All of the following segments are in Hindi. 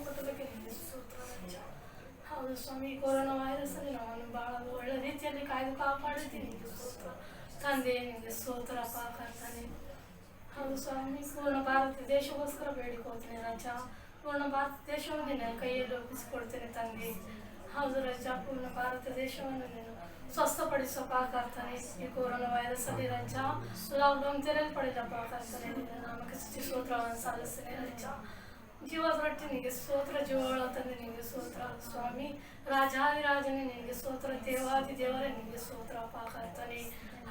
ಕೊಟ್ಟದಕ್ಕೆ ನಿಮಗೆ ಸ್ತೋತ್ರ ರಾಜ. ಹೌದು ಸ್ವಾಮಿ, ಕೊರೋನಾ ವೈರಸ್ ಅಲ್ಲಿ ನಮ್ಮನ್ನು ಬಹಳ ಒಳ್ಳೆ ರೀತಿಯಲ್ಲಿ ಕಾಯ್ದು ಕಾಪಾಡಿದ್ದೀನಿ. ನಿಮಗೆ ಸ್ತೋತ್ರ ತಂದೆ, ನಿಮಗೆ ಸ್ತೋತ್ರ ಅಪ್ಪ ಕರ್ತನೆ. ಹೌದು ಸ್ವಾಮಿ, ಪೂರ್ಣ ಭಾರತ ದೇಶಕ್ಕೋಸ್ಕರ ಬೇಡಿಕೊಳ್ತೇನೆ ರಾಜ. ಪೂರ್ಣ ಭಾರತ ದೇಶವನ್ನು ನಿನ್ನ ಕೈಯಲ್ಲಿ ಒಪ್ಪಿಸಿಕೊಡ್ತೇನೆ ತಂದೆ. ಹೌದು ರಾಜ, ಪೂರ್ಣ ಭಾರತ ದೇಶವನ್ನು ನೀನು ಸ್ವಸ್ಥಪಡಿಸಪ್ಪ ಕರ್ತನೆ. ಈ ಕೊರೋನಾ ವೈರಸ್ ಅಲ್ಲಿ ರಾಜ ಲಾಕ್ಡೌನ್ ತೆರೆಯಲ್ಪಡಿದಪ್ಪ ಕರ್ತನೆ. ನಿನ್ನ ನಾಮಕ್ಕೆ ಸ್ತುತಿ ಸ್ತೋತ್ರವನ್ನು ಸಲ್ಲಿಸ್ತೇನೆ ರಾಜ. ಜೀವದ ರೊಟ್ಟಿ ನಿನಗೆ ಸ್ತೋತ್ರ, ಜೀವಗಳ ತಂದೆ ನಿನಗೆ ಸ್ತೋತ್ರ ಸ್ವಾಮಿ. ರಾಜಾದಿರಾಜನೇ ನಿನಗೆ ಸ್ತೋತ್ರ, ದೇವಾದಿ ದೇವರೇ ನಿನಗೆ ಸ್ತೋತ್ರ ಅಪ್ಪ ಕರ್ತನೆ.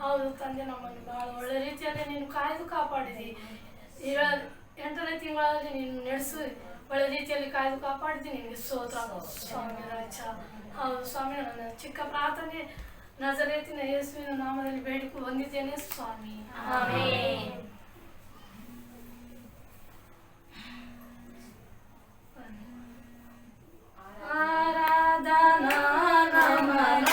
ಹೌದು ತಂದೆ, ನಮ್ಮನ್ನು ಬಹಳ ಒಳ್ಳೆ ರೀತಿಯಲ್ಲಿ ನೀನು ಕಾಯ್ದು ಕಾಪಾಡಿದಿ. 8ನೇ ತಿಂಗಳಲ್ಲಿ ನೀನು ನಡೆಸಿ ಒಳ್ಳೆ ರೀತಿಯಲ್ಲಿ ಕಾಯ್ದು ಕಾಪಾಡಿದಿ. ನಿನಗೆ ಸ್ತೋತ್ರ ಸ್ವಾಮಿ ರಾಜ. ಹೌದು ಸ್ವಾಮಿ, ನನ್ನ ಚಿಕ್ಕ ಪ್ರಾರ್ಥನೆ ನಜರೇತಿನ ಯೇಸುವಿನ ನಾಮದಲ್ಲಿ ಬೇಡಿಕೊಂಡು ಬಂದಿದ್ದೇನೆ ಸ್ವಾಮಿ, ಆಮೆನ್. ಆರಾಧನಾ ನಮನ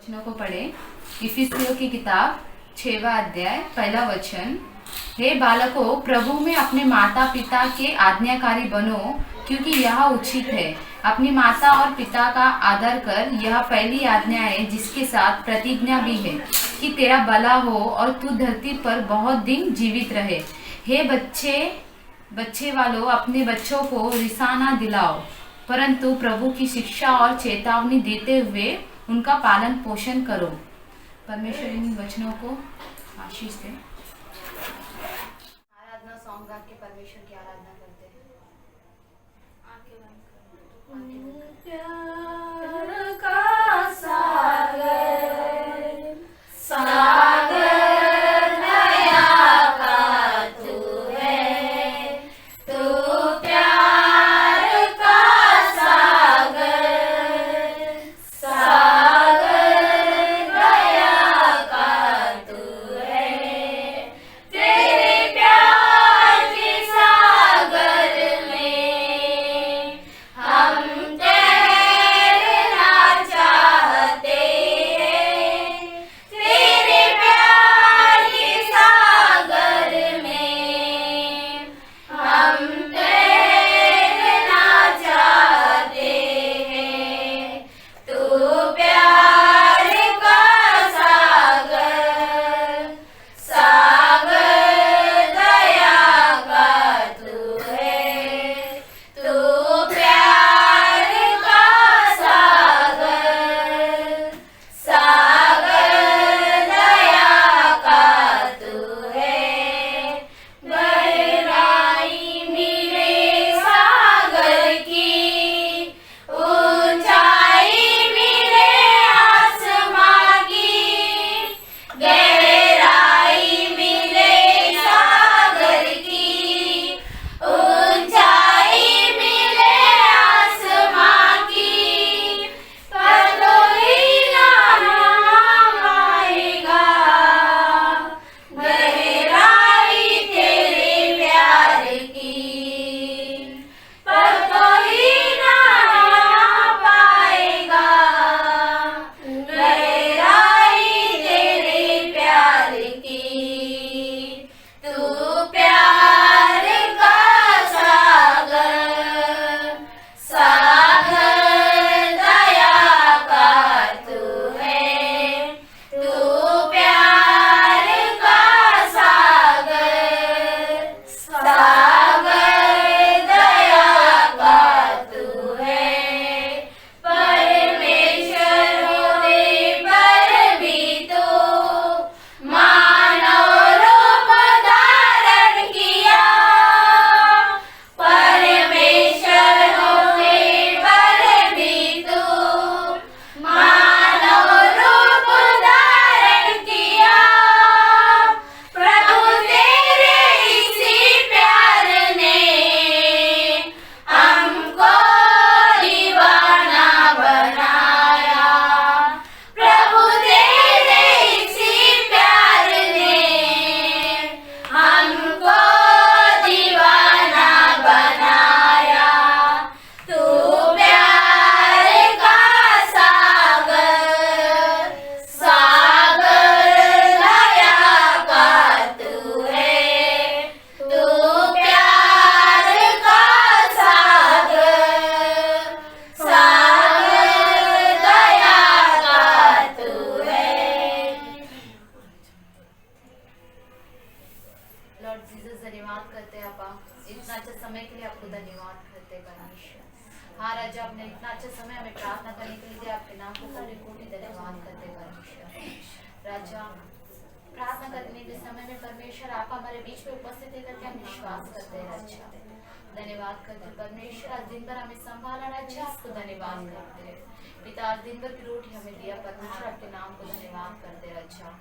वचनों को पढ़े। इफिसियों की किताब 6वां अध्याय 1 वचन। हे बालकों, प्रभु में अपने माता पिता के आज्ञाकारी बनो, क्योंकि यह उचित है। अपनी माता और पिता का आदर कर, यह पहली आज्ञा है जिसके साथ प्रतिज्ञा भी है कि तेरा भला हो और तू धरती पर बहुत दिन जीवित रहे। हे बच्चे वालों, अपने बच्चों को रिसा ना दिलाओ, परंतु प्रभु की शिक्षा और चेतावनी देते हुए उनका पालन पोषण करो। परमेश्वर इन वचनों को आशीष दे। आराधना सॉन्ग गा के परमेश्वर की आराधना करते हैं। प्यार का सागर सागर हाँ राजा, आपने इतना अच्छा समय हमें प्रार्थना करने के लिए आपके नाम को कोटि कोटि धन्यवाद करते परमेश्वर। राजा, प्रार्थना करने के समय में परमेश्वर आप हमारे बीच में उपस्थित है करके हम विश्वास करते हैं राजा। धन्यवाद करते परमेश्वर, आज दिन भर हमें संभाला राजा, आपको धन्यवाद करते हैं पिता। आज दिन भर की रोटी हमें दिया परमेश्वर, आपके नाम को धन्यवाद करते राजा।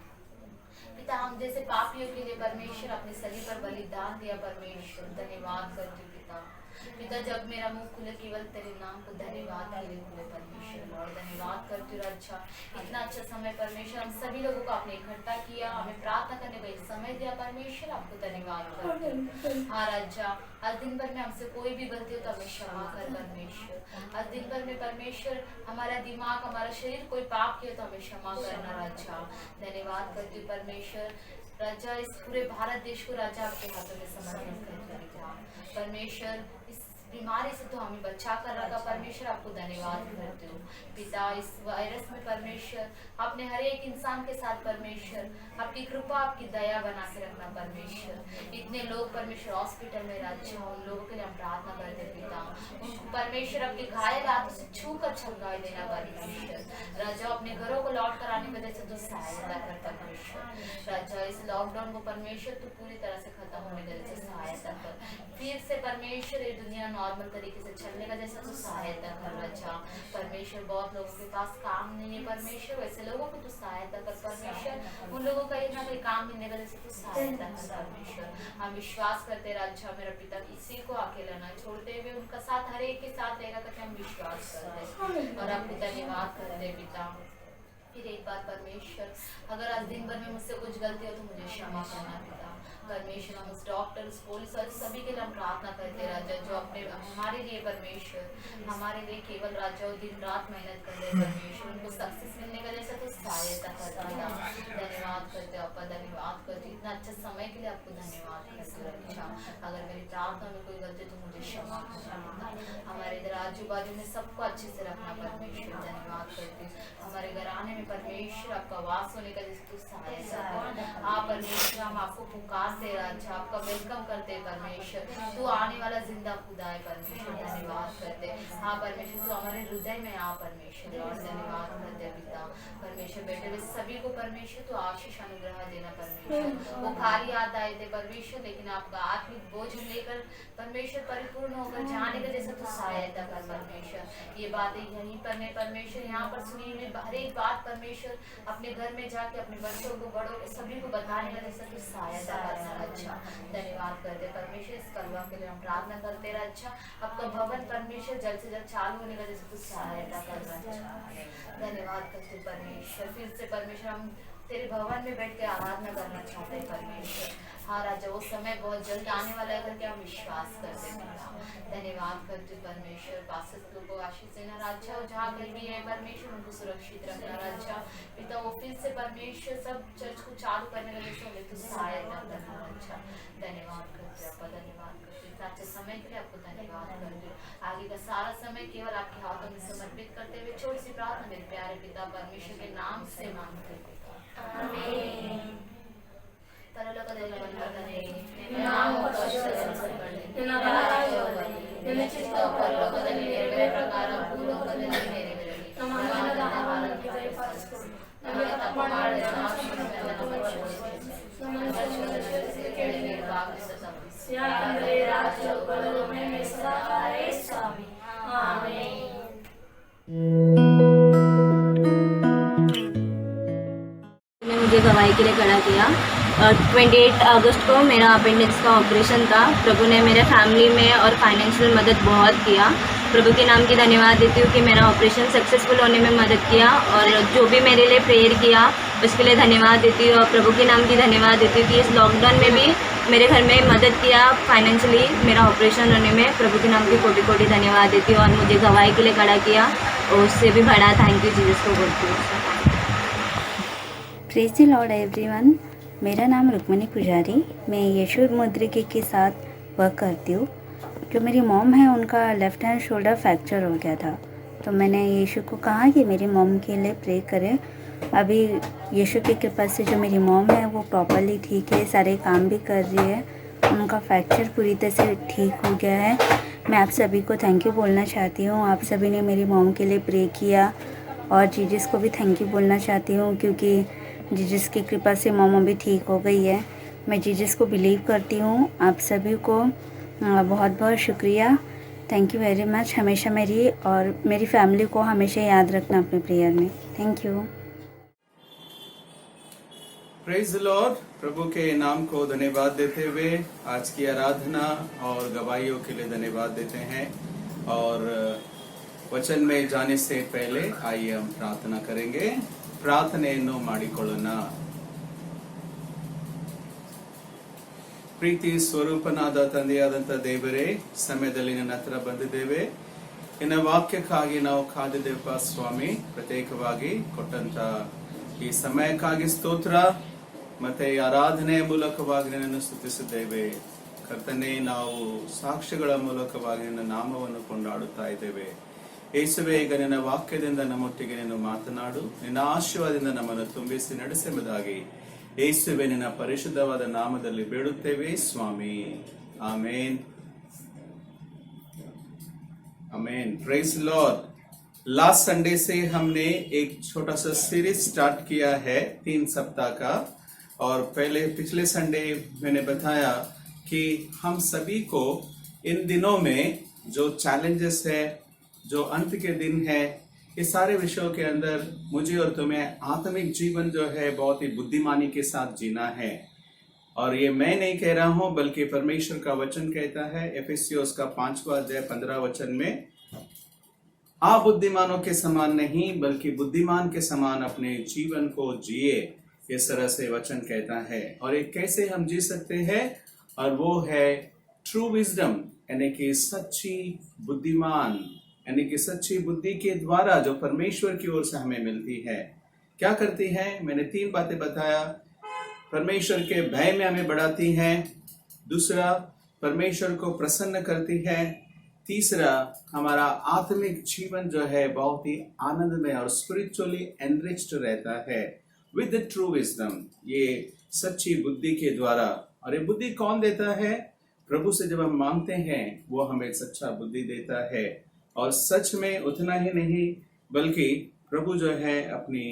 पिता, हम जैसे पापियों के लिए परमेश्वर अपने शरीर पर बलिदान दिया परमेश्वर, धन्यवाद करते पिता। पिता, जब मेरा मुंह खुले केवल तेरे नाम को धन्यवाद के लिए खुले परमेश्वर, और धन्यवाद करती हूँ अच्छा, इतना अच्छा समय परमेश्वर हम सभी लोगों को आपने इकट्ठा किया, हमें प्रार्थना करने का एक समय दिया परमेश्वर, आपको धन्यवाद करती हूँ। हाँ राजा, आज दिन भर में हमसे कोई भी गलती हो तो हमें क्षमा कर परमेश्वर। आज दिन भर में परमेश्वर हमारा दिमाग, हमारा शरीर कोई पाप किया तो हमें क्षमा करना राजा। धन्यवाद करती हूँ परमेश्वर। राजा, इस पूरे भारत देश को राजा आपके हाथों में समर्पित करते हैं परमेश्वर। इस बीमारी से तो हमें बचा कर रखा परमेश्वर, आपको धन्यवाद करते हो पिता। इस वायरस में परमेश्वर आपने हर एक इंसान के साथ परमेश्वर आपकी कृपा आपकी दया बना के रखना परमेश्वर। इतने लोग परमेश्वर हॉस्पिटल में राज्य, उन लोगों के लिए हम प्रार्थना करते पिता, उनको परमेश्वर आपके घायल हाथों से छू कर छलका देना परमेश्वर। राजा अपने घरों को लौट कर आने की वजह से तो सहायता कर परमेश्वर। राजा इस लॉकडाउन को परमेश्वर तो पूरी तरह से खत्म होने की वजह से सहायता कर, फिर से परमेश्वर ये दुनिया नॉर्मल तरीके से चलने का जैसा तो सहायता कर राजा परमेश्वर। बहुत लोगों के पास काम नहीं है परमेश्वर, वैसे लोगों को तो सहायता कर परमेश्वर। उन लोगों का ना कोई काम मिलने का जैसे तो सहायता कर परमेश्वर। हम विश्वास करते राजा मेरा पिता किसी को अकेला ना छोड़ते हुए उनका साथ हर एक के साथ रहेगा करके हम विश्वास करते और आपको धन्यवाद करते पिता। फिर एक बार परमेश्वर अगर आज दिन भर में मुझसे कुछ गलती हो तो मुझे क्षमा करना पिता परमेश्वर। हम उस डॉक्टर उस पुलिस और सभी के लिए हम प्रार्थना करते राजा जो अपने हमारे लिए परमेश्वर हमारे लिए केवल राजा दिन रात मेहनत कर रहे परमेश्वर, उनको सक्सेस मिलने का जैसा तो सहायता करते धन्यवाद करते आपका धन्यवाद करते। इतना अच्छा समय के लिए आपको धन्यवाद करते रक्षा। अगर मेरी प्रार्थना में कोई गलती तो मुझे क्षमा करना। हमारे इधर आजू बाजू में सबको अच्छे से रखना परमेश्वर, धन्यवाद करते। हमारे घर आने में परमेश्वर आपका वास होने का जैसे तो सहायता कर। आप परमेश्वर हम आपको पुकारते राजा, आपका वेलकम करते परमेश्वर। तू आने वाला जिंदा खुदा है परमेश्वर, धन्यवाद करते। हाँ परमेश्वर तो हमारे हृदय में आ परमेश्वर और धन्यवाद करते पिता परमेश्वर। बैठे हुए सभी को परमेश्वर तो आशीष अनुग्रह देना परमेश्वर। वो खाली हाथ आए थे परमेश्वर लेकिन आपका आत्मिक बोझ लेकर परमेश्वर परिपूर्ण होकर जाने का जैसा तो सहायता कर परमेश्वर। ये बातें यहीं पर नहीं परमेश्वर, यहाँ पर सुनी हुई हर एक बात परमेश्वर अपने घर में जाके अपने बच्चों को बड़ों को सभी को बताने का जैसा तो सहायता करना अच्छा। धन्यवाद करते परमेश्वर। इस कलवा के लिए हम प्रार्थना करते रहे अच्छा। आपका भवन परमेश्वर जल्द से जल्द चालू होने का जैसे तो सहायता करना अच्छा। धन्यवाद करते परमेश्वर। फिर से परमेश्वर हम तेरे भवन में बैठ के आराधना करना चाहते हैं परमेश्वर। हाँ राजा वो समय बहुत जल्द आने वाला है करके हम विश्वास करते हैं। धन्यवाद करते परमेश्वर। पास्टर को आशीष देना राजा, जहाँ कहीं भी है परमेश्वर उनको सुरक्षित रखना राजा पिता। ऑफिस से परमेश्वर सब चर्च को चालू करने का जैसे तो सहायता करना अच्छा। धन्यवाद करते आपका धन्यवाद करते इतना अच्छे समय के लिए आपको धन्यवाद करते। आगे का सारा समय केवल आपके हाथों में समर्पित करते हुए छोटी सी प्रार्थना मेरे प्यारे पिता परमेश्वर के नाम से मांगते आमीन। परलोक देवने ನಿನ್ನ ಚಿತ್ತ ಪರಲೋಕದಲ್ಲಿ ನೆರವೇರುವ ಪ್ರಕಾರ ಭೂಲೋಕದಲ್ಲಿ ನೆರವೇರಲಿ. ನಮ್ಮ ಅನ್ನದ ಆಹಾರವನ್ನು ದಯಪಾಲಿಸಿಕೊಡು. ನಮಗೆ ತಪ್ಪು ಮಾಡಿದ ಕೆಳಗೆ ಭಾಗಿಸು. ಯಾಕಂದರೆ ರಾಜ್ಯ ಬಲವು ಮಹಿಮೆ ಸದಾ ಸ್ವಾಮಿ. ಆಮೆನ್. मुझे गवाही के लिए खड़ा किया और 28 अगस्त को मेरा अपेंडिक्स का ऑपरेशन था। प्रभु ने मेरे फैमिली में और फाइनेंशियल मदद बहुत किया। प्रभु के नाम की धन्यवाद देती हूँ कि मेरा ऑपरेशन सक्सेसफुल होने में मदद किया और जो भी मेरे लिए प्रेयर किया उसके लिए धन्यवाद देती हूँ। और प्रभु के नाम की धन्यवाद देती हूँ कि इस लॉकडाउन में भी मेरे घर में मदद किया फाइनेंशियली मेरा ऑपरेशन होने में। प्रभु के नाम की कोटि कोटि धन्यवाद देती हूँ और मुझे गवाही के लिए खड़ा किया और उससे भी बड़ा थैंक यू जीसस को बोलती हूँ। Praise the Lord everyone. मेरा नाम रुक्मणी पुजारी, मैं यशुर मुद्रिकी के साथ वर्क करती हूँ। जो मेरी मॉम है उनका लेफ़्ट हैंड शोल्डर फ्रैक्चर हो गया था, तो मैंने यीशु को कहा कि मेरी मॉम के लिए प्रे करें। अभी यीशु की कृपा से जो मेरी मॉम है वो प्रॉपरली ठीक है, सारे काम भी कर रही है, उनका फ्रैक्चर पूरी तरह से ठीक हो गया है। मैं आप सभी को थैंक यू बोलना चाहती हूँ। आप सभी ने मेरी मॉम के लिए प्रे किया और जीजस को भी थैंक यू बोलना चाहती हूँ क्योंकि जीजस की कृपा से मॉम अभी ठीक हो गई है। मैं जीजस को बिलीव करती हूँ। आप सभी को बहुत बहुत शुक्रिया, थैंक यू वेरी मच। हमेशा मेरी और मेरी फैमिली को हमेशा याद रखना अपने प्रेयर में। Thank you. Praise the lord. प्रभु के नाम को धन्यवाद देते हुए आज की आराधना और गवाहियों के लिए धन्यवाद देते हैं। और वचन में जाने से पहले आइए हम प्रार्थना करेंगे। ಪ್ರಾರ್ಥನೆಯನ್ನು ಮಾಡಿಕೊಳ್ಳೋಣ। ಪ್ರೀತಿ ಸ್ವರೂಪನಾದ ತಂದೆಯಾದಂಥ ದೇವರೇ, ಸಮಯದಲ್ಲಿ ನನ್ನ ಹತ್ರ ಬಂದಿದ್ದೇವೆ, ನಿನ್ನ ವಾಕ್ಯಕ್ಕಾಗಿ ನಾವು ಕಾದಿದ್ದೇವಪ್ಪ ಸ್ವಾಮಿ। ಪ್ರತ್ಯೇಕವಾಗಿ ಕೊಟ್ಟಂತ ಈ ಸಮಯಕ್ಕಾಗಿ ಸ್ತೋತ್ರ, ಮತ್ತೆ ಆರಾಧನೆಯ ಮೂಲಕವಾಗಿ ನಿನ್ನನ್ನು ಸ್ತುತಿಸಿದ್ದೇವೆ। ಕರ್ತನೆ, ನಾವು ಸಾಕ್ಷ್ಯಗಳ ಮೂಲಕವಾಗಿ ನಿನ್ನ ನಾಮವನ್ನು ಕೊಂಡಾಡುತ್ತಾ ಇದ್ದೇವೆ. ಯೇಸುವೆ, ಈಗ ನಿನ್ನ ವಾಕ್ಯದಿಂದ ನಮ್ಮೊಟ್ಟಿಗೆ ನೀನು ಮಾತನಾಡು, ನಿನ್ನ ಆಶೀರ್ವಾದದಿಂದ ನಮ್ಮನ್ನು ತುಂಬಿಸಿ ನಡೆಸೆಂಬುದಾಗಿ ಯೇಸುವೆ ನಿನ್ನ ಪರಿಶುದ್ಧವಾದ ನಾಮದಲ್ಲಿ ಬೇಡುತ್ತೇವೆ ಸ್ವಾಮಿ. Amen amen. Praise lord. Last Sunday से हमने एक छोटा सा सीरीज स्टार्ट किया है 3 सप्ताह का. और पिछले संडे मैंने बताया कि हम सभी को इन दिनों में जो चैलेंजेस है, जो अंत के दिन है, ये सारे विषयों के अंदर मुझे और तुम्हें आत्मिक जीवन जो है बहुत ही बुद्धिमानी के साथ जीना है. और ये मैं नहीं कह रहा हूं, बल्कि परमेश्वर का वचन कहता है एफेसियोस का 5वां अध्याय 15 वचन में, आप बुद्धिमानों के समान नहीं बल्कि बुद्धिमान के समान अपने जीवन को जिए. इस तरह से वचन कहता है. और ये कैसे हम जी सकते हैं? और वो है ट्रू विजडम, यानी कि सच्ची बुद्धिमान, यानी कि सच्ची बुद्धि के द्वारा जो परमेश्वर की ओर से हमें मिलती है. क्या करती है? मैंने 3 बातें बताया. परमेश्वर के भय में हमें बढ़ाती है. दूसरा, परमेश्वर को प्रसन्न करती है. तीसरा, हमारा आत्मिक जीवन जो है बहुत ही आनंदमय और स्पिरिचुअली एनरिच्ड रहता है विद द ट्रू विजडम, ये सच्ची बुद्धि के द्वारा. और ये बुद्धि कौन देता है? प्रभु से जब हम मांगते हैं वो हमें सच्चा बुद्धि देता है. और सच में उतना ही नहीं, बल्कि प्रभु जो है अपनी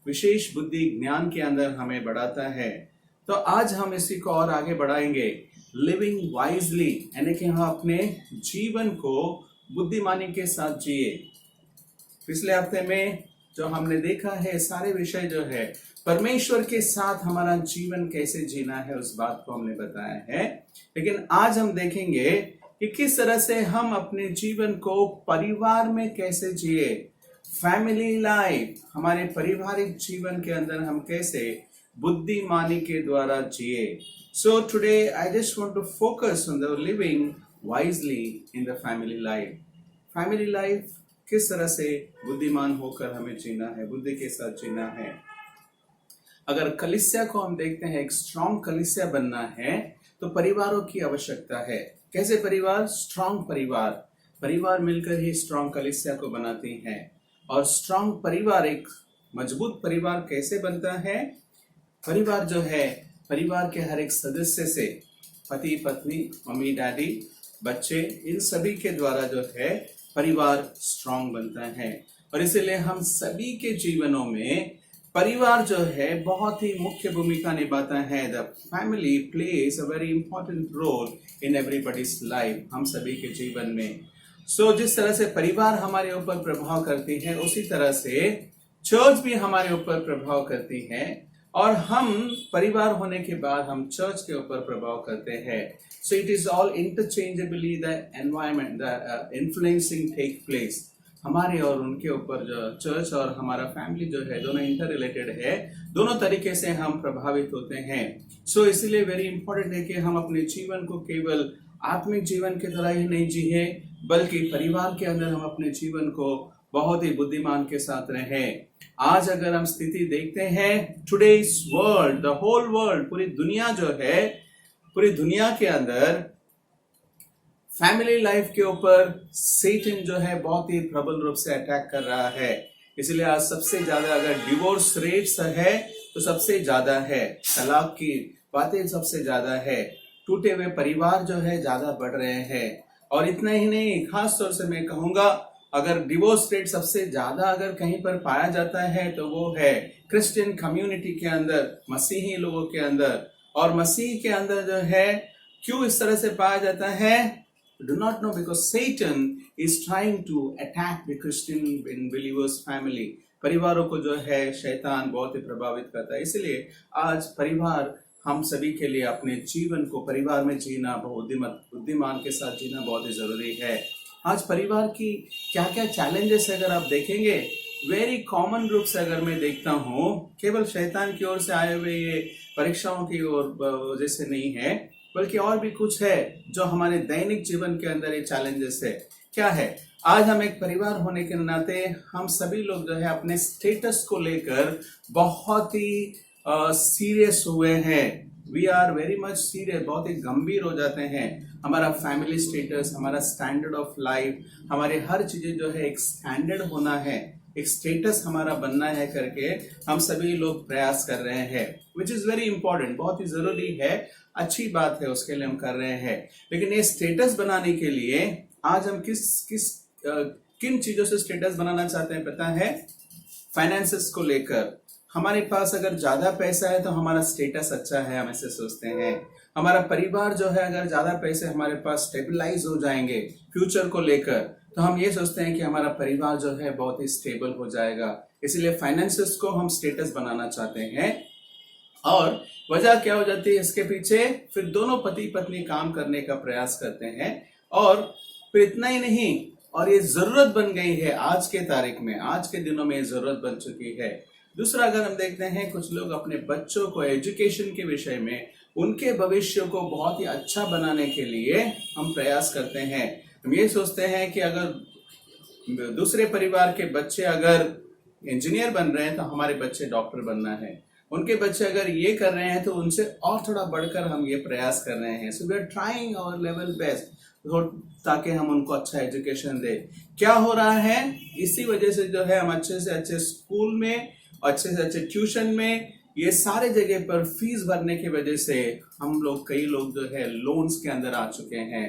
विशेष बुद्धि ज्ञान के अंदर हमें बढ़ाता है. तो आज हम इसी को और आगे बढ़ाएंगे. लिविंग वाइजली, यानी कि हम अपने जीवन को बुद्धिमानी के साथ जिए. पिछले हफ्ते में जो हमने देखा है सारे विषय जो है परमेश्वर के साथ हमारा जीवन कैसे जीना है, उस बात को हमने बताया है. लेकिन आज हम देखेंगे कि किस तरह से हम अपने जीवन को परिवार में कैसे जिए. फैमिली लाइफ, हमारे पारिवारिक जीवन के अंदर हम कैसे बुद्धिमानी के द्वारा जिए. So today I just want to focus on the living wisely in the family life. Family life किस तरह से बुद्धिमान होकर हमें जीना है, बुद्धि के साथ जीना है. अगर कलीसिया को हम देखते हैं, एक स्ट्रॉन्ग कलीसिया बनना है तो परिवारों की आवश्यकता है. कैसे परिवार? स्ट्रॉन्ग परिवार. परिवार मिलकर ही स्ट्रॉन्ग कलीसिया को बनाती हैं. और स्ट्रॉन्ग परिवार, एक मजबूत परिवार कैसे बनता है? परिवार जो है, परिवार के हर एक सदस्य से, पति पत्नी, मम्मी डैडी, बच्चे, इन सभी के द्वारा जो है परिवार स्ट्रॉन्ग बनता है. और इसीलिए हम सभी के जीवनों में परिवार जो है बहुत ही मुख्य भूमिका निभाता है. The family plays a very important role in everybody's life, हम सभी के जीवन में. सो जिस तरह से परिवार हमारे ऊपर प्रभाव करती है, उसी तरह से चर्च भी हमारे ऊपर प्रभाव करती है. और हम परिवार होने के बाद हम चर्च के ऊपर प्रभाव करते हैं. So it is all interchangeably the environment, the influencing take place. हमारे और उनके ऊपर जो चर्च और हमारा फैमिली जो है दोनों इंटर रिलेटेड है, दोनों तरीके से हम प्रभावित होते हैं. सो इसीलिए वेरी इंपॉर्टेंट है कि हम अपने जीवन को केवल आत्मिक जीवन की तरह ही नहीं जिए, बल्कि परिवार के अंदर हम अपने जीवन को बहुत ही बुद्धिमान के साथ रहें. आज अगर हम स्थिति देखते हैं, today's world, the whole world, पूरी दुनिया जो है, पूरी दुनिया के अंदर फैमिली लाइफ के ऊपर सैटन जो है बहुत ही प्रबल रूप से अटैक कर रहा है. इसलिए आज सबसे ज्यादा अगर डिवोर्स रेट्स है तो सबसे ज्यादा है, तलाक की बातें सबसे ज्यादा है, टूटे हुए परिवार जो है ज्यादा बढ़ रहे हैं. और इतना ही नहीं, खास तौर से मैं कहूंगा, अगर डिवोर्स रेट सबसे ज्यादा अगर कहीं पर पाया जाता है तो वो है क्रिश्चियन कम्युनिटी के अंदर, मसीही लोगों के अंदर. और मसीह के अंदर जो है क्यों इस तरह से पाया जाता है? Do not know, because Satan is trying to attack the Christian believers family. परिवारों को जो है शैतान बहुत ही प्रभावित करता है. इसलिए आज परिवार हम सभी के लिए अपने जीवन को परिवार में जीना, बुद्धिमान के साथ जीना बहुत ही जरूरी है. आज परिवार की क्या क्या चैलेंजेस अगर आप देखेंगे, वेरी कॉमन रूप से अगर मैं देखता हूँ, केवल शैतान की ओर से आए हुए ये परीक्षाओं की ओर वजह से नहीं है, बल्कि और भी कुछ है जो हमारे दैनिक जीवन के अंदर ये चैलेंजेस है. क्या है? आज हम एक परिवार होने के नाते हम सभी लोग जो है अपने स्टेटस को लेकर बहुत ही सीरियस हुए हैं. We are very much serious, बहुत ही गंभीर हो जाते हैं। हमारा फैमिली स्टेटस, हमारा स्टैंडर्ड ऑफ लाइफ, हमारे हर चीजें जो है एक स्टैंडर्ड होना है, एक स्टेटस हमारा बनना है करके हम सभी लोग प्रयास कर रहे हैं, विच इज वेरी इंपॉर्टेंट, बहुत ही जरूरी है, अच्छी बात है, उसके लिए हम कर रहे हैं। लेकिन ये स्टेटस बनाने के लिए आज हम किन चीजों से स्टेटस बनाना चाहते हैं पता है? फाइनेंसेस को लेकर। हमारे पास अगर ज्यादा पैसा है तो हमारा स्टेटस अच्छा है, हम ऐसे सोचते हैं। हमारा परिवार जो है, अगर ज्यादा पैसे हमारे पास स्टेबलाइज हो जाएंगे फ्यूचर को लेकर, तो हम ये सोचते हैं कि हमारा परिवार जो है बहुत ही स्टेबल हो जाएगा। इसलिए फाइनेंसेस को हम स्टेटस बनाना चाहते हैं। और वजह क्या हो जाती है इसके पीछे? फिर दोनों पति पत्नी काम करने का प्रयास करते हैं, और फिर इतना ही नहीं, और ये जरूरत बन गई है आज के तारीख में, आज के दिनों में ये जरूरत बन चुकी है। दूसरा, अगर हम देखते हैं, कुछ लोग अपने बच्चों को एजुकेशन के विषय में, उनके भविष्य को बहुत ही अच्छा बनाने के लिए हम प्रयास करते हैं। हम ये सोचते हैं कि अगर दूसरे परिवार के बच्चे अगर इंजीनियर बन रहे हैं तो हमारे बच्चे डॉक्टर बनना है, उनके बच्चे अगर ये कर रहे हैं तो उनसे और थोड़ा बढ़कर हम ये प्रयास कर रहे हैं। So we are trying our level best ताकि हम उनको अच्छा एजुकेशन दे। क्या हो रहा है? इसी वजह से जो है हम अच्छे से अच्छे स्कूल में, अच्छे से अच्छे ट्यूशन में, ये सारे जगह पर फीस भरने की वजह से हम लोग, कई लोग जो है लोन्स के अंदर आ चुके हैं।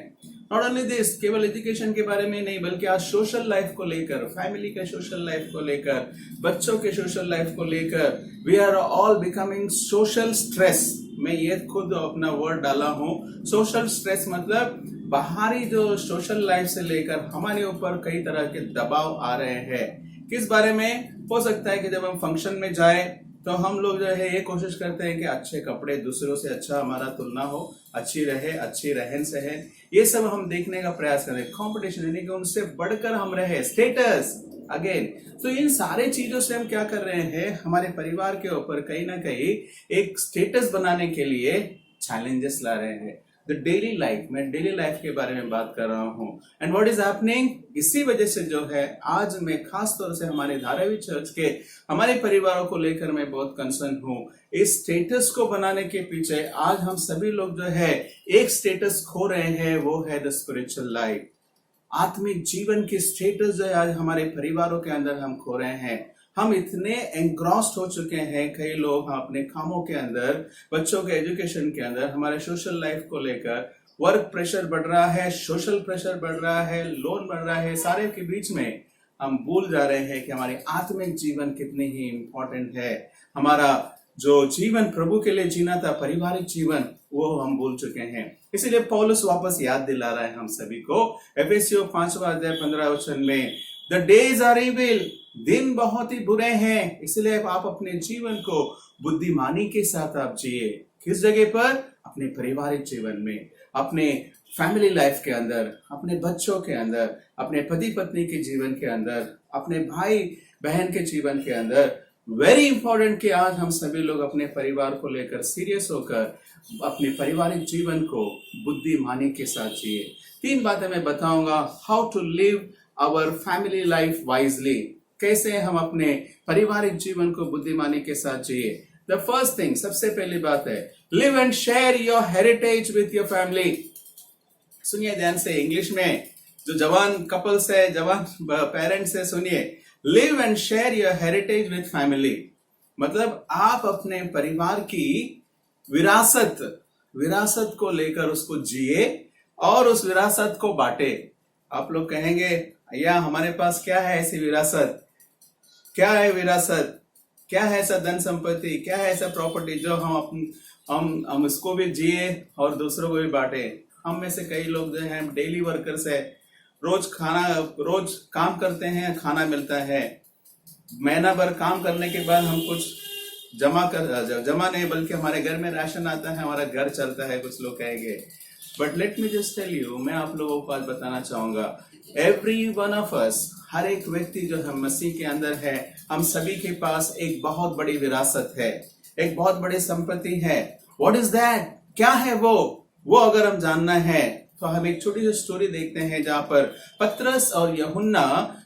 नॉट ओनली दिस, केवल एजुकेशन के बारे में नहीं, बल्कि आज सोशल लाइफ को लेकर, फैमिली के सोशल लाइफ को लेकर, बच्चों के सोशल लाइफ को लेकर, we are all becoming social stress. मैं ये खुद अपना वर्ड डाला हूँ, सोशल स्ट्रेस मतलब बाहरी जो सोशल लाइफ से लेकर हमारे ऊपर कई तरह के दबाव आ रहे हैं। किस बारे में? हो सकता है कि जब हम फंक्शन में जाए तो हम लोग जो है ये कोशिश करते हैं कि अच्छे कपड़े, दूसरों से अच्छा हमारा तुलना हो, अच्छी रहे, अच्छी रहन सहन, ये सब हम देखने का प्रयास करें। कंपटीशन यानी कि उनसे बढ़कर हम रहे, स्टेटस अगेन। तो इन सारे चीजों से हम क्या कर रहे हैं? हमारे परिवार के ऊपर कहीं ना कहीं एक स्टेटस बनाने के लिए चैलेंजेस ला रहे हैं। द डेली लाइफ, मैं डेली लाइफ के बारे में बात कर रहा हूँ। And what is happening? इसी वजह से जो है आज मैं खास तौर से हमारे धारावी चर्च के हमारे परिवारों को लेकर मैं बहुत कंसर्न हूँ। इस स्टेटस को बनाने के पीछे आज हम सभी लोग जो है एक स्टेटस खो रहे हैं, वो है द स्पिरिचुअल लाइफ। आत्मिक जीवन की स्टेटस जो है आज हमारे परिवारों के अंदर हम खो रहे हैं। हम इतने एंग्रॉस्ड हो चुके हैं, कई लोग अपने कामों के अंदर, बच्चों के एजुकेशन के अंदर, हमारे सोशल लाइफ को लेकर, वर्क प्रेशर बढ़ रहा है, सोशल प्रेशर बढ़ रहा है, लोन बढ़ रहा है, सारे के बीच में हम भूल जा रहे हैं कि हमारी आत्मिक जीवन कितनी ही इंपॉर्टेंट है। हमारा जो जीवन प्रभु के लिए जीना था, पारिवारिक जीवन, वो हम भूल चुके हैं। इसीलिए पौलुस वापस याद दिला रहा है हम सभी को, एफेसियों 5वां अध्याय 15 वचन में, द डेज आर इविल, दिन बहुत ही बुरे हैं, इसलिए आप अपने जीवन को बुद्धिमानी के साथ आप जिए। किस जगह पर? अपने पारिवारिक जीवन में, अपने फैमिली लाइफ के अंदर, अपने बच्चों के अंदर, अपने पति पत्नी के जीवन के अंदर, अपने भाई बहन के जीवन के अंदर। वेरी इंपॉर्टेंट कि आज हम सभी लोग अपने परिवार को लेकर सीरियस होकर अपने पारिवारिक जीवन को बुद्धिमानी के साथ जिए। 3 बातें मैं बताऊंगा, how to live our family life wisely, कैसे हम अपने पारिवारिक जीवन को बुद्धिमानी के साथ जिए। द फर्स्ट थिंग, सबसे पहली बात है, live and share your heritage with your family. सुनिए ध्यान से, इंग्लिश में जो जवान कपल्स है, जवान पेरेंट्स है, सुनिए, live and share your heritage with family मतलब आप अपने परिवार की विरासत को लेकर उसको जिए और उस विरासत को बांटे। आप लोग कहेंगे, या हमारे पास क्या है ऐसी विरासत? क्या है विरासत? क्या है ऐसा धन संपत्ति? क्या है ऐसा प्रॉपर्टी जो हम इसको भी जिए और दूसरों को भी बांटे? हम में से कई लोग जो हैं डेली वर्कर्स है, रोज काम करते हैं, खाना मिलता है, महीना भर काम करने के बाद हम कुछ जमा नहीं बल्कि हमारे घर में राशन आता है, हमारा घर चलता है, कुछ लोग कहेंगे। But let me just tell you, मैं आप लोगों को आज बताना चाहूंगा, एवरी वन ऑफ अस, हर एक व्यक्ति जो हम मसीह के अंदर है, हम सभी के पास एक बहुत बड़ी विरासत है, एक बहुत बड़ी संपत्ति है। What is that? क्या है वो अगर हम जानना है, तो हम एक छोटी सी स्टोरी देखते हैं जहां पर पतरस और यूहन्ना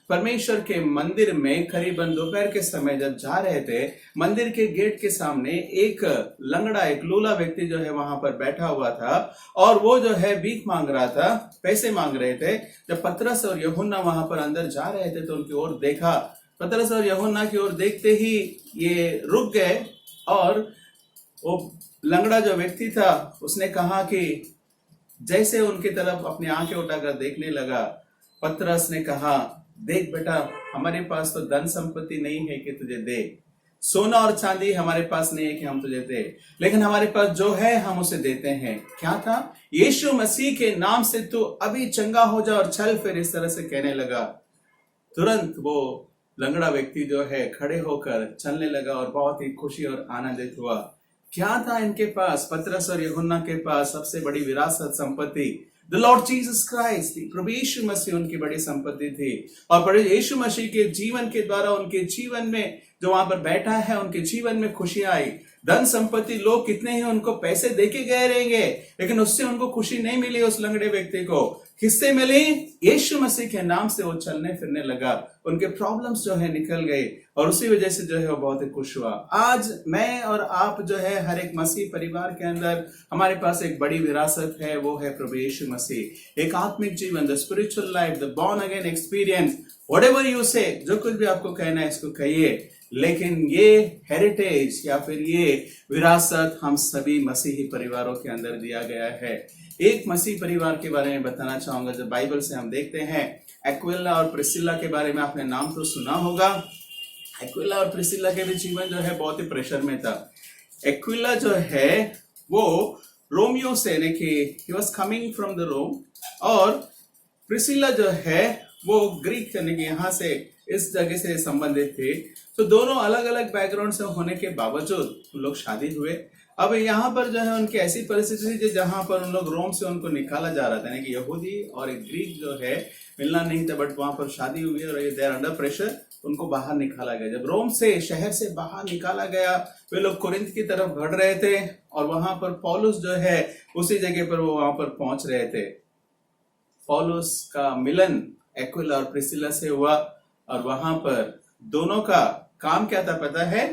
परमेश्वर के मंदिर में करीबन दोपहर के समय जब जा रहे थे, मंदिर के गेट के सामने एक लंगड़ा, एक लूला व्यक्ति जो है वहां पर बैठा हुआ था और वो जो है भीख मांग रहा था, पैसे मांग रहे थे। जब पतरस और यूहन्ना वहां पर अंदर जा रहे थे तो उनकी ओर देखा। पतरस और यूहन्ना की ओर देखते ही ये रुक गए और वो लंगड़ा जो व्यक्ति था उसने कहा कि जैसे उनकी तरफ अपनी आंखें उठाकर देखने लगा, पतरस ने कहा, देख बेटा, हमारे पास तो धन संपत्ति नहीं है कि तुझे दे, सोना और चांदी हमारे पास नहीं है कि हम तुझे दे, लेकिन हमारे पास जो है हम उसे देते हैं। क्या था? यीशु मसीह के नाम से तू अभी चंगा हो जा और चल फिर, इस तरह से कहने लगा। तुरंत वो लंगड़ा व्यक्ति जो है खड़े होकर चलने लगा और बहुत ही खुशी और आनंदित हुआ। क्या था इनके पास? पतरस और यूहन्ना के पास सबसे बड़ी विरासत, संपत्ति, द लॉर्ड जीसस क्राइस्ट थी। प्रभु यीशु मसीह उनकी बड़ी संपत्ति थी और प्रभु यीशु मसीह के जीवन के द्वारा उनके जीवन में जो वहां पर बैठा है, उनके जीवन में खुशियां आई। धन संपत्ति, लोग कितने ही उनको पैसे देके गए रहेंगे, लेकिन उससे उनको खुशी नहीं मिली। उस लंगड़े व्यक्ति को किससे मिली? यीशु मसीह के नाम से वो चलने फिरने लगा, उनके प्रॉब्लम्स जो है निकल गए और उसी वजह से जो है वो बहुत ही खुश हुआ। आज मैं और आप जो है हर एक मसीह परिवार के अंदर हमारे पास एक बड़ी विरासत है, वो है प्रभु यीशु मसीह। एक आत्मिक जीवन, the spiritual life, the born again experience, whatever you से, जो कुछ भी आपको कहना है इसको कहिए, लेकिन ये हेरिटेज या फिर ये विरासत हम सभी मसीही परिवारों के अंदर दिया गया है। एक मसीह परिवार के बारे में बताना चाहूंगा। जब बाइबल से हम देखते हैं, एक्विला और प्रिस्किला के बारे में आपने नाम तो सुना होगा। एक्विला और प्रिस्किला के भी जीवन जो है बहुत ही प्रेशर में था। एक्विला जो है वो रोमियो से, यानी कि he was coming from the Rome, और प्रिस्किला जो है वो ग्रीक, यानी कि यहाँ से इस जगह से संबंधित थे। तो दोनों अलग अलग बैकग्राउंड से होने के बावजूद उन लोग शादी हुए। अब यहाँ पर जो है उनकी ऐसी परिस्थिति थी जहां पर उन लोग रोम से उनको निकाला जा रहा था, यानी कि यहूदी और एक ग्रीक जो है मिलना नहीं था, बट वहां पर शादी हुई और दे आर अंडर प्रेशर, उनको बाहर निकाला गया। जब रोम से, शहर से बाहर निकाला गया, वे लोग कुरिन्थ की तरफ बढ़ रहे थे और वहां पर पौलुस जो है उसी जगह पर वो वहां पर पहुंच रहे थे। पौलुस का मिलन एक्विला और प्रिस्किला से हुआ और वहां पर दोनों का काम क्या था पता है?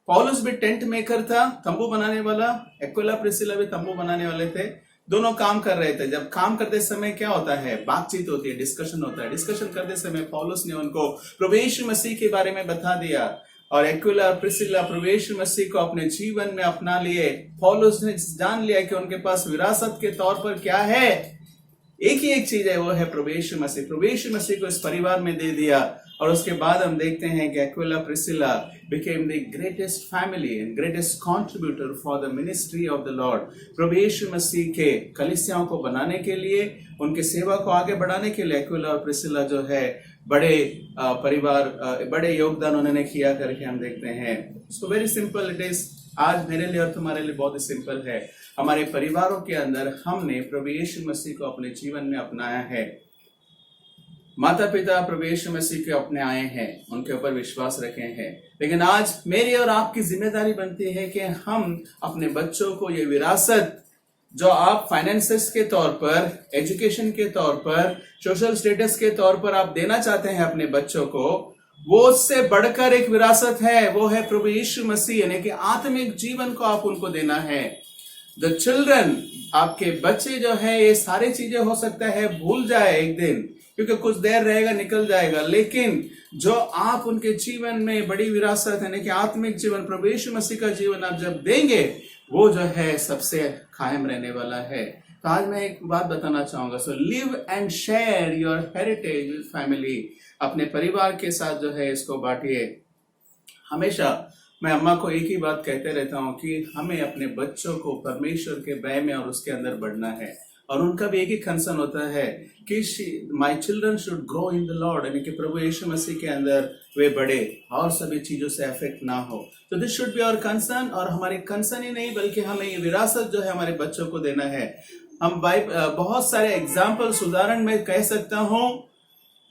पौलुस भी टेंट मेकर था, तंबू बनाने वाला, एक्विला प्रिस्किला भी तंबू बनाने वाले थे। दोनों काम कर रहे थे। जब काम करते समय क्या होता है? बातचीत होती है, डिस्कशन होता है। डिस्कशन करते समय पौलुस ने उनको प्रभु यीशु मसीह के बारे में बता दिया और एक्विला और प्रिस्किला प्रभु यीशु मसीह को अपने जीवन में अपना लिए। पौलुस ने जान लिया कि उनके पास विरासत के तौर पर क्या है? एक ही एक चीज है, वो है प्रभु यीशु मसीह। प्रभु यीशु मसीह को इस परिवार में दे दिया और उसके बाद हम देखते हैं कि Aquila Priscilla became the greatest family and greatest contributor for the ministry of the Lord। प्रभु यीशु मसीह के कलीसियाओं को बनाने के लिए, उनके सेवा को आगे बढ़ाने के लिए एक्विला और प्रिस्किला जो है बड़े परिवार, बड़े योगदान उन्होंने किया करके हम देखते हैं। So very simple it is. आज मेरे लिए और तुम्हारे लिए बहुत ही सिंपल है। हमारे परिवारों के अंदर हमने प्रभु यीशु मसीह को अपने जीवन में अपनाया है। माता पिता प्रभु यीशु मसीह के अपने आए हैं, उनके ऊपर विश्वास रखे हैं, लेकिन आज मेरी और आपकी जिम्मेदारी बनती है कि हम अपने बच्चों को ये विरासत जो आप फाइनेंसेस के तौर पर, एजुकेशन के तौर पर, सोशल स्टेटस के तौर पर आप देना चाहते हैं अपने बच्चों को, वो उससे बढ़कर एक विरासत है, वो है प्रभु यीशु मसीह, यानी कि आत्मिक जीवन को आप उनको देना है। द चिल्ड्रन, आपके बच्चे जो है ये सारी चीजें हो सकता है भूल जाए एक दिन, क्योंकि कुछ देर रहेगा निकल जाएगा, लेकिन जो आप उनके जीवन में बड़ी विरासत है, यानी कि आत्मिक जीवन, प्रभु यीशु मसीह का जीवन आप जब देंगे, वो जो है सबसे कायम रहने वाला है। तो आज मैं एक बात बताना चाहूंगा। So live and share your heritage with family. अपने परिवार के साथ जो है इसको बांटिए। हमेशा मैं अम्मा को एक ही बात कहते रहता हूँ कि हमें अपने बच्चों को परमेश्वर के भय में और उसके अंदर बढ़ना है, और उनका भी एक ही कंसर्न होता है कि my children should grow in the Lord, यानी कि प्रभु यीशु मसीह के अंदर वे बढ़े और सभी चीजों से अफेक्ट ना हो। तो this should be our concern, और हमारे कंसर्न ही नहीं बल्कि हमें ये विरासत जो है हमारे बच्चों को देना है। हम बहुत सारे एग्जाम्पल्स, उदाहरण में कह सकता हूँ,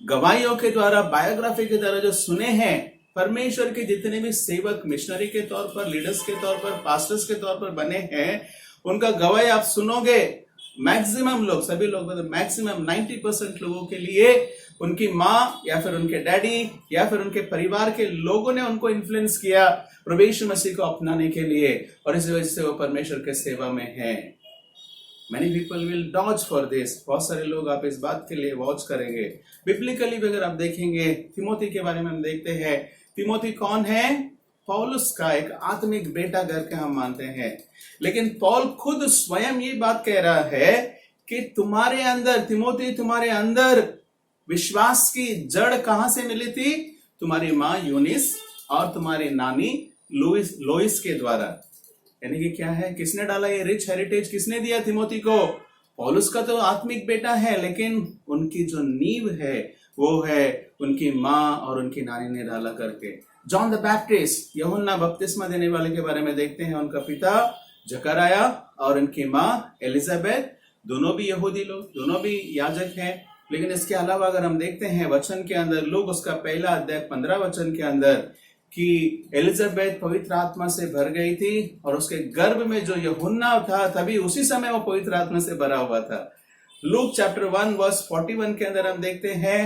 गवाहियों के द्वारा, बायोग्राफी के द्वारा जो सुने हैं, परमेश्वर के जितने भी सेवक मिशनरी के तौर पर, लीडर्स के तौर पर, पास्टर्स के तौर पर बने हैं, उनका गवाही आप सुनोगे मैक्सिमम लोग, सभी लोग मतलब मैक्सिमम 90% लोगों के लिए उनकी माँ या फिर उनके डैडी या फिर उनके परिवार के लोगों ने उनको इन्फ्लुएंस किया प्रभु यीशु मसीह को अपनाने के लिए, और इस वजह से वो परमेश्वर के सेवा में हैं। Many people will dodge for this. बहुत सारे लोग आप इस बात के लिए वॉच करेंगे। बिब्लिकली भी अगर आप देखेंगे, तिमोथी के बारे में हम देखते हैं, तिमोथी कौन है? पौलुस का एक आत्मिक बेटा करके हम मानते हैं, लेकिन पौल खुद स्वयं ये बात कह रहा है कि तुम्हारे अंदर, तिमोथी, तुम्हारे अंदर विश्वास की जड़ कहां से मिली थी? तुम्हारी माँ यूनिस और तुम्हारी नानी लोइस के द्वारा। यानी कि क्या है, किसने डाला ये रिच हेरिटेज, किसने दिया तिमोथी को? पौलुस का तो आत्मिक बेटा है, लेकिन उनकी जो नींव है वो है उनकी माँ और उनकी नानी ने डाला करके। जॉन द बैप्टिस्ट, यूहन्ना बपतिस्मा देने वाले के बारे में देखते हैं, उनका पिता जकराया और उनकी माँ एलिजाबेथ, दोनों भी यहूदी लोग, दोनों भी याजक हैं। लेकिन इसके अलावा अगर हम देखते हैं वचन के अंदर, लोग उसका पहला अध्याय 15 वचन के अंदर, कि एलिजाबेथ पवित्र आत्मा से भर गई थी और उसके गर्भ में जो यूहन्ना था तभी उसी समय वो पवित्र आत्मा से भरा हुआ था। लूक चैप्टर 1 वर्स 41 के अंदर हम देखते हैं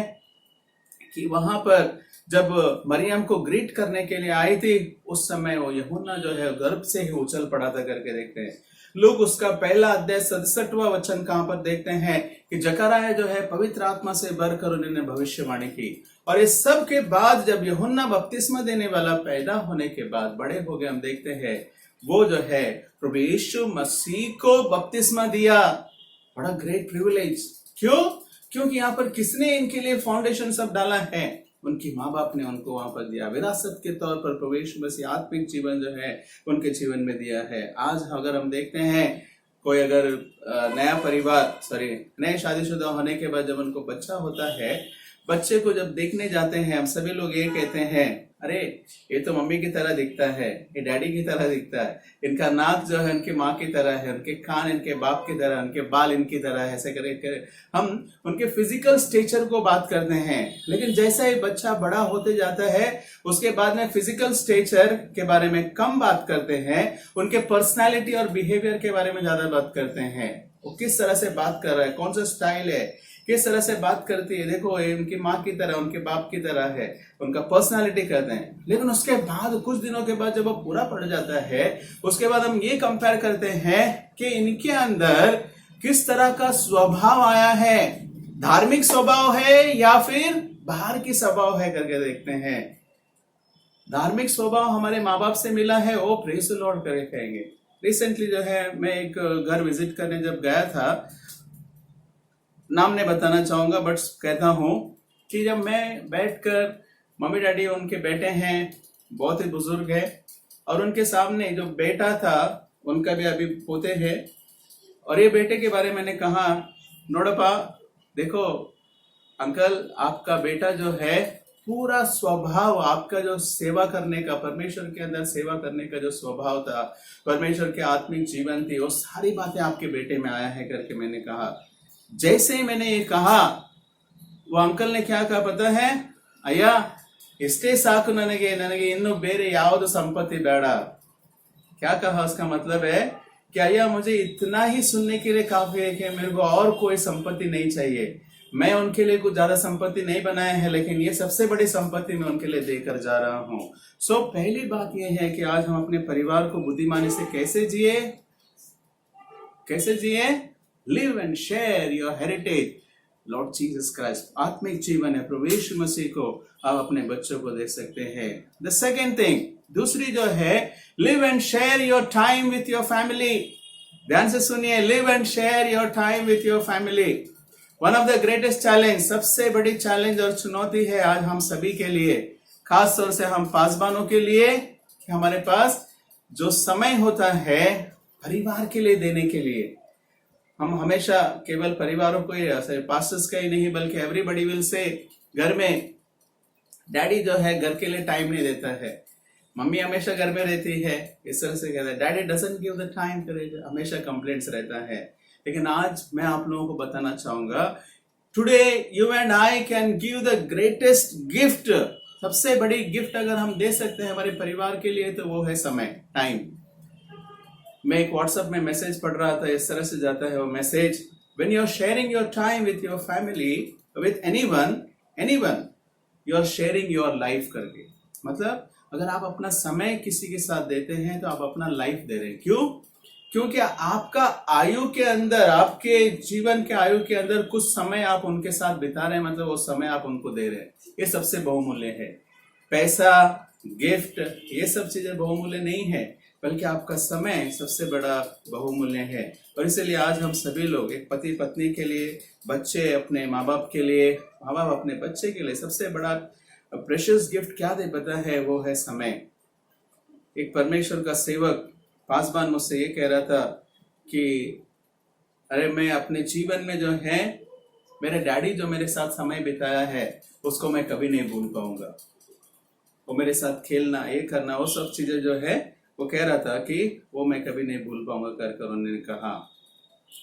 कि वहां पर जब मरियम को ग्रीट करने के लिए आई थी, उस समय वो यूहन्ना जो है गर्भ से ही उछल पड़ा था करके देखते हैं। लोग उसका पहला अध्याय 67वां वचन कहां पर देखते हैं कि जकराया जो है पवित्र आत्मा से भरकर उन्होंने भविष्यवाणी की। और इस सब के बाद जब यूहन्ना बपतिस्मा देने वाला पैदा होने के बाद बड़े हो गए, हम देखते हैं वो जो है प्रभु यीशु मसीह को बपतिस्मा दिया। बड़ा ग्रेट प्रिविलेज। क्यों? क्योंकि यहाँ पर किसने इनके लिए फाउंडेशन सब डाला है? उनकी माँ बाप ने उनको वहां पर दिया, विरासत के तौर पर प्रभु यीशु मसीह आत्मिक जीवन जो है उनके जीवन में दिया है। आज अगर हम देखते हैं, कोई अगर नया परिवार, नए शादीशुदा होने के बाद जब उनको बच्चा होता है, बच्चे को जब देखने जाते हैं, हम सभी लोग ये कहते हैं, अरे ये तो मम्मी की तरह दिखता है, ये डैडी की तरह दिखता है, इनका नाक जो है उनकी माँ की तरह है, उनके कान इनके बाप की तरह, उनके बाल इनकी तरह है। ऐसे करे हम उनके फिजिकल स्टेचर को बात करते हैं। लेकिन जैसा ही बच्चा बड़ा होते जाता है, उसके बाद में फिजिकल स्टेचर के बारे में कम बात करते हैं, उनके पर्सनैलिटी और बिहेवियर के बारे में ज्यादा बात करते हैं। वो किस तरह से बात कर रहा है, कौन सा स्टाइल है, किस तरह से बात करती है, देखो ये उनकी माँ की तरह, उनके बाप की तरह है, उनका पर्सनालिटी करते हैं। लेकिन उसके बाद कुछ दिनों के बाद जब वो पूरा पड़ जाता है, उसके बाद हम ये कंपेयर करते हैं कि इनके अंदर किस तरह का स्वभाव आया है, धार्मिक स्वभाव है या फिर बाहर की स्वभाव है करके देखते हैं। धार्मिक स्वभाव हमारे माँ बाप से मिला है, वो प्रेज द लॉर्ड करके कहेंगे। रिसेंटली जो है मैं एक घर विजिट करने जब गया था, नाम नहीं बताना चाहूंगा बट कहता हूं कि जब मैं बैठकर, मम्मी डैडी उनके बेटे हैं, बहुत ही बुजुर्ग है, और उनके सामने जो बेटा था उनका भी अभी पोते है, और ये बेटे के बारे में मैंने कहा, नोड़पा देखो अंकल, आपका बेटा जो है पूरा स्वभाव, आपका जो सेवा करने का, परमेश्वर के अंदर सेवा करने का जो स्वभाव था, परमेश्वर के आत्मिक जीवन थी, वो सारी बातें आपके बेटे में आया है करके मैंने कहा। जैसे ही मैंने ये कहा, वो अंकल ने क्या कहा पता है? अय्या इष्टे साकु ननगे ननगे इन्नु बेरे यावदु संपत्ति बेड़ा। क्या कहा? उसका मतलब है कि अय्या मुझे इतना ही सुनने के लिए काफी है कि मेरे को और कोई संपत्ति नहीं चाहिए। मैं उनके लिए कुछ ज्यादा संपत्ति नहीं बनाया है, लेकिन ये सबसे बड़ी संपत्ति मैं उनके लिए देकर जा रहा हूँ। सो पहली बात यह है कि आज हम अपने परिवार को बुद्धिमानी से कैसे जिए, कैसे जिए? Live and share your heritage, Lord Jesus Christ. आत्मिक जीवन है, प्रभु यीशु मसीह को आप अपने बच्चों को दे सकते हैं। द सेकेंड थिंग, दूसरी जो है, live and share your time with your family. ध्यान से सुनिए, live and share your time with your family. One of the greatest challenge, सबसे बड़ी चैलेंज और चुनौती है आज हम सभी के लिए, खास तौर से हम पासबानों के लिए, कि हमारे पास जो समय होता है परिवार के लिए देने के लिए, हम हमेशा केवल परिवारों को ही, पास्टर्स का ही नहीं बल्कि एवरीबॉडी विल से, घर में डैडी जो है घर के लिए टाइम नहीं देता है, मम्मी हमेशा घर में रहती है, इस तरह से कहता है daddy doesn't give the time, हमेशा कंप्लेंट्स रहता है। लेकिन आज मैं आप लोगों को बताना चाहूंगा, today you and I can give the greatest gift. सबसे बड़ी गिफ्ट अगर हम दे सकते हैं हमारे परिवार के लिए तो वो है समय, टाइम। मैं एक व्हाट्सएप में मैसेज पढ़ रहा था, इस तरह से जाता है वो message, when you are sharing your time with your family, with anyone, you are sharing your life करके। मतलब अगर आप अपना समय किसी के साथ देते हैं तो आप अपना लाइफ दे रहे हैं। क्यों? क्योंकि आपका आयु के अंदर, आपके जीवन के आयु के अंदर कुछ समय आप उनके साथ बिता रहे हैं, मतलब वो समय आप उनको दे रहे हैं। ये सबसे बहुमूल्य है। पैसा, गिफ्ट, ये सब चीजें बहुमूल्य नहीं है, बल्कि आपका समय सबसे बड़ा बहुमूल्य है। और इसलिए आज हम सभी लोग, एक पति पत्नी के लिए, बच्चे अपने माँ बाप के लिए, माँ बाप अपने बच्चे के लिए सबसे बड़ा प्रेशियस गिफ्ट क्या दे पता है? वो है समय। एक परमेश्वर का सेवक पासवान मुझसे ये कह रहा था कि अरे मैं अपने जीवन में जो है, मेरे डैडी जो मेरे साथ समय बिताया है उसको मैं कभी नहीं भूल पाऊंगा। वो मेरे साथ खेलना, ये करना, वो सब चीजें जो है, वो कह रहा था कि वो मैं कभी नहीं भूल पाऊंगा कर उन्होंने कहा।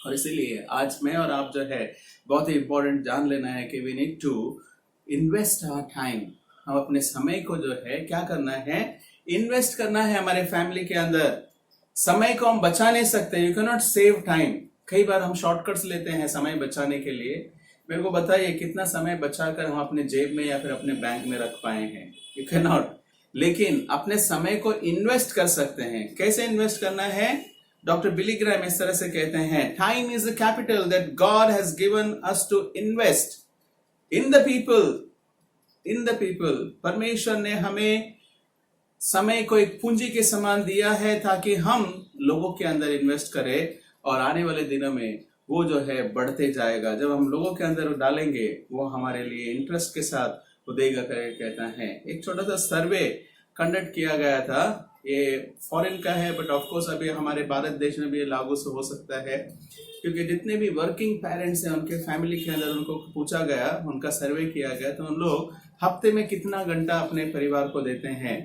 और इसीलिए आज मैं और आप जो है बहुत ही इंपॉर्टेंट जान लेना है कि we need to invest our time. हम अपने समय को जो है क्या करना है? इन्वेस्ट करना है हमारे फैमिली के अंदर। समय को हम बचा नहीं सकते, you can not save time. कई बार हम शॉर्टकट्स लेते हैं समय बचाने के लिए। मेरे को बताइए कितना समय बचाकर हम अपने जेब में या फिर अपने बैंक में रख पाए हैं? You can not. लेकिन अपने समय को इन्वेस्ट कर सकते हैं। कैसे इन्वेस्ट करना है? डॉक्टर बिली ग्रैम इस तरह से कहते हैं, time is the capital that God has given us to invest in the people. परमेश्वर ने हमें समय को एक पूंजी के समान दिया है ताकि हम लोगों के अंदर इन्वेस्ट करें, और आने वाले दिनों में वो जो है बढ़ते जाएगा। जब हम लोगों के अंदर डालेंगे, वो हमारे लिए इंटरेस्ट के साथ वो देगा करके कहता है। एक छोटा सा सर्वे कंडक्ट किया गया था, ये फॉरेन का है, बट ऑफ कोर्स अभी हमारे भारत देश में भी ये लागू हो सकता है, क्योंकि जितने भी वर्किंग पेरेंट्स हैं उनके फैमिली के अंदर उनको पूछा गया, उनका सर्वे किया गया, तो उन लोग हफ्ते में कितना घंटा अपने परिवार को देते हैं।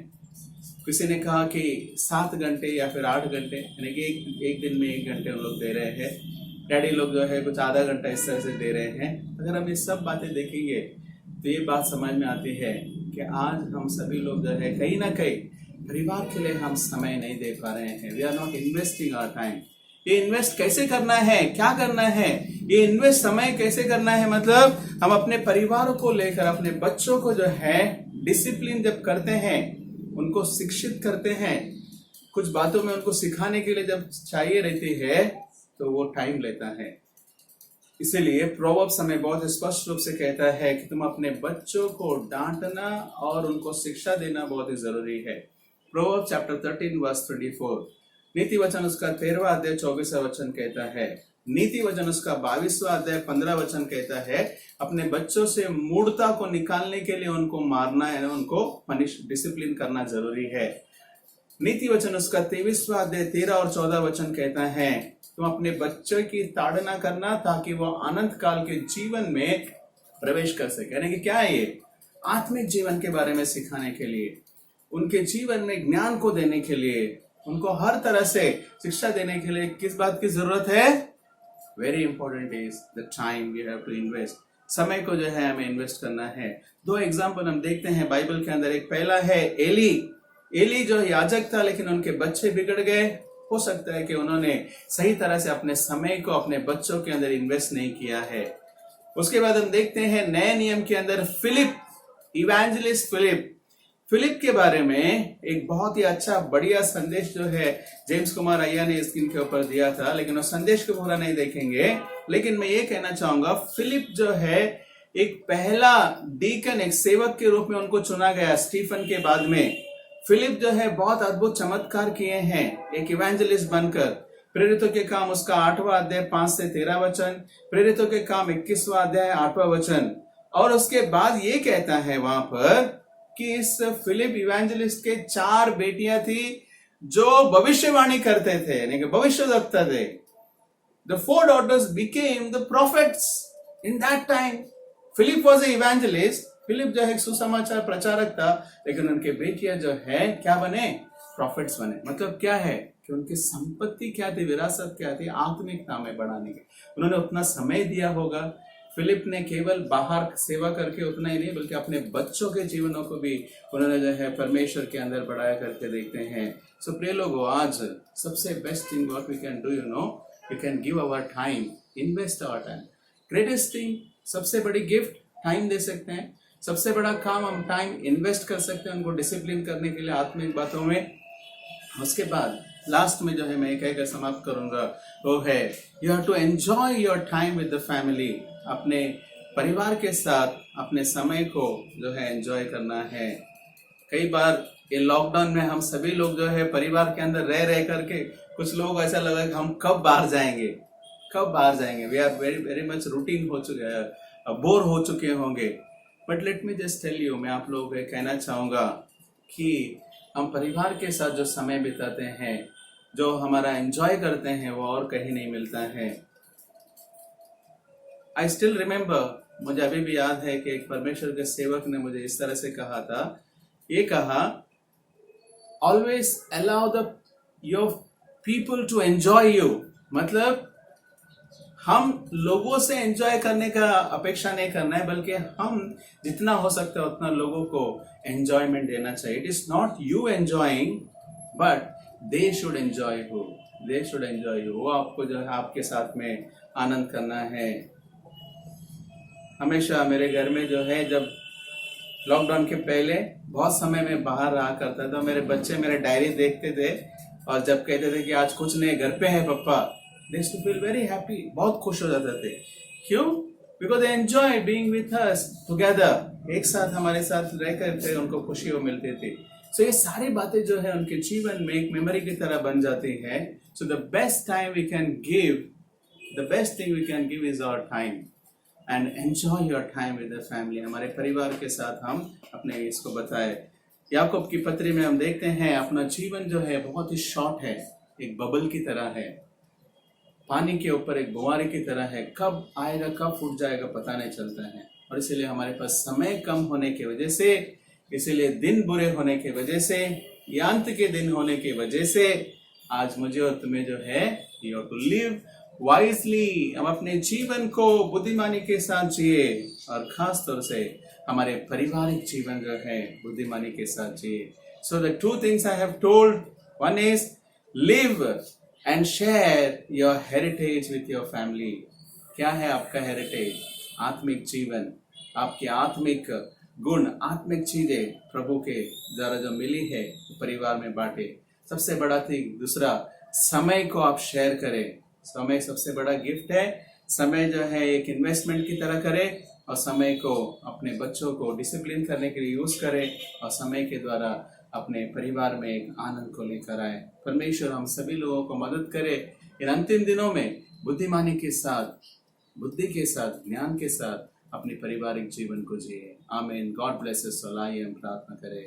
किसी ने कहा कि 7 घंटे या फिर 8 घंटे, यानी कि एक दिन में 1 घंटे उन लोग दे रहे हैं। डैडी लोग जो है कुछ आधा घंटा इस तरह से दे रहे हैं। अगर हम ये सब बातें देखेंगे तो ये बात समझ में आती है कि आज हम सभी लोग जो है कहीं ना कहीं परिवार के लिए हम समय नहीं दे पा रहे हैं। We are not investing our time. ये इन्वेस्ट कैसे करना है, क्या करना है? ये इन्वेस्ट समय कैसे करना है? मतलब हम अपने परिवारों को लेकर, अपने बच्चों को जो है डिसिप्लिन जब करते हैं, उनको शिक्षित करते हैं, कुछ बातों में उनको सिखाने के लिए जब चाहिए रहती है, तो वो टाइम लेता है। इसीलिए प्रोवर्ब्स हमें बहुत स्पष्ट रूप से कहता है कि तुम अपने बच्चों को डांटना और उनको शिक्षा देना बहुत ही जरूरी है। Proverbs chapter 13 verse 24। नीति वचन उसका 13वां अध्याय 24वां वचन कहता है। नीति वचन उसका 22वां अध्याय 15 वचन कहता है, अपने बच्चों से मूढ़ता को निकालने के लिए उनको मारना है, उनको डिसिप्लिन करना जरूरी है। नीति वचन उसका 23वां अध्याय 13 और 14 वचन कहता है, तुम अपने बच्चों की ताड़ना करना ताकि वो अनंत काल के जीवन में प्रवेश कर सके। यानी कि क्या है ये? आत्मिक जीवन के बारे में सिखाने के लिए, उनके जीवन में ज्ञान को देने के लिए, उनको हर तरह से शिक्षा देने के लिए किस बात की जरूरत है? Very important is the time we have to invest. समय को जो है हमें इन्वेस्ट करना है। 2 एग्जाम्पल हम देखते हैं बाइबल के अंदर। एक पहला है एली जो याजक था, लेकिन उनके बच्चे बिगड़ गए। हो सकता है कि उन्होंने सही तरह से अपने समय को अपने बच्चों के अंदर इन्वेस्ट नहीं किया है। उसके बाद हम देखते हैं नए नियम के अंदर फिलिप, इवेंजलिस्ट फिलिप के बारे में एक बहुत ही अच्छा बढ़िया संदेश जो है जेम्स कुमार अय्या ने स्क्रीन के ऊपर दिया था, लेकिन उस संदेश को पूरा नहीं देखेंगे। लेकिन मैं ये कहना चाहूंगा, फिलिप जो है एक पहला डीकन, एक सेवक के रूप में उनको चुना गया स्टीफन के बाद में। फिलिप जो है बहुत अद्भुत चमत्कार किए हैं एक इवेंजलिस्ट बनकर। प्रेरितों के काम उसका 8वां अध्याय 5 से 13 वचन, प्रेरितों के काम 21वां अध्याय 8वां वचन। और उसके बाद ये कहता है वहां पर कि इस फिलिप इवेंजलिस्ट के 4 बेटियां थी जो भविष्यवाणी करते थे, यानी कि भविष्यवक्ता थे। The 4 daughters became the prophets in that time. Philip was an evangelist. Philip जो है एक सुसमाचार प्रचारक था, लेकिन उनके बेटियां जो है क्या बने? प्रॉफिट्स बने। मतलब क्या है कि उनकी संपत्ति क्या थी, विरासत क्या थी? आत्मिकता में बढ़ाने के उन्होंने उतना समय दिया होगा। फिलिप ने केवल बाहर सेवा करके उतना ही नहीं बल्कि अपने बच्चों के जीवनों को भी उन्होंने जो है परमेश्वर के अंदर बढ़ाया करके देखते हैं। सो प्रिय लोगों, आज सबसे best thing what we can do, we can give our time, invest our time. Greatest thing, सबसे बड़ी गिफ्ट टाइम दे सकते हैं। सबसे बड़ा काम हम टाइम इन्वेस्ट कर सकते हैं उनको डिसिप्लिन करने के लिए आत्मिक बातों में। उसके बाद लास्ट में जो है मैं कहकर समाप्त करूंगा वो है you have to enjoy your time with the family. अपने परिवार के साथ अपने समय को जो है एंजॉय करना है। कई बार ये लॉकडाउन में हम सभी लोग जो है परिवार के अंदर रह करके कुछ लोग ऐसा लगा कि हम कब बाहर जाएंगे। We are very very much routine हो चुके हैं, बोर हो चुके होंगे। But let me just tell you, मैं आप लोगों को कहना चाहूँगा कि हम परिवार के साथ जो समय बिताते हैं, जो हमारा एंजॉय करते हैं, वो और कहीं नहीं मिलता है। आई स्टिल रिमेम्बर, मुझे अभी भी याद है कि एक परमेश्वर के सेवक ने मुझे इस तरह से कहा था, ये कहा, always allow the your people to enjoy you. मतलब हम लोगों से एंजॉय करने का अपेक्षा नहीं करना है, बल्कि हम जितना हो सकता है उतना लोगों को एंजॉयमेंट देना चाहिए। It is not you enjoying but they should enjoy you. वो आपको जो है आपके साथ में आनंद करना है। हमेशा मेरे घर में जो है, जब लॉकडाउन के पहले बहुत समय में बाहर रहा करता था, मेरे बच्चे मेरे डायरी देखते थे और जब कहते थे कि आज कुछ नहीं, घर पे है पप्पा, they used to feel very happy, बहुत खुश हो जाते थे। क्यों? Because they enjoy being with us together, एक साथ हमारे साथ रह करके उनको खुशी हो मिलती थी। So ये सारी बातें जो है उनके जीवन में एक मेमोरी की तरह बन जाती है। So the best time we can give, the best thing we can give is our time and enjoy your time with the family। हमारे परिवार के साथ हम अपने इसको बताए। याकूब की पत्री में हम देखते हैं अपना जीवन जो है बहुत ही शॉर्ट है, एक बबल की तरह है, पानी के ऊपर एक बुआरी की तरह है, कब आएगा कब फूट जाएगा पता नहीं चलता है। और इसीलिए हमारे पास समय कम होने की वजह से, इसीलिए दिन बुरे होने की वजह से, अंत के दिन होने की वजह से आज मुझे और तुम्हें जो है you have to live wisely. हम अपने जीवन को बुद्धिमानी के साथ जिए और खास तौर से हमारे पारिवारिक जीवन जो है बुद्धिमानी के साथ जिए। So the two things I have told, one is live and share your heritage with your family। क्या है आपका हेरिटेज? आत्मिक जीवन, आपकी आत्मिक गुण, आत्मिक चीजें प्रभु के द्वारा जो मिली है परिवार में बांटे। सबसे बड़ा थी दूसरा, समय को आप शेयर करें। समय सबसे बड़ा गिफ्ट है। समय जो है एक इन्वेस्टमेंट की तरह करें और समय को अपने बच्चों को डिसिप्लिन करने के लिए यूज करें और समय के द्वारा अपने परिवार में एक आनंद को लेकर आए। परमेश्वर हम सभी लोगों को मदद करे इन अंतिम दिनों में बुद्धिमानी के साथ, बुद्धि के साथ, ज्ञान के साथ अपने पारिवारिक जीवन को जिए। आमीन। God bless us all. आइए हम प्रार्थना करें।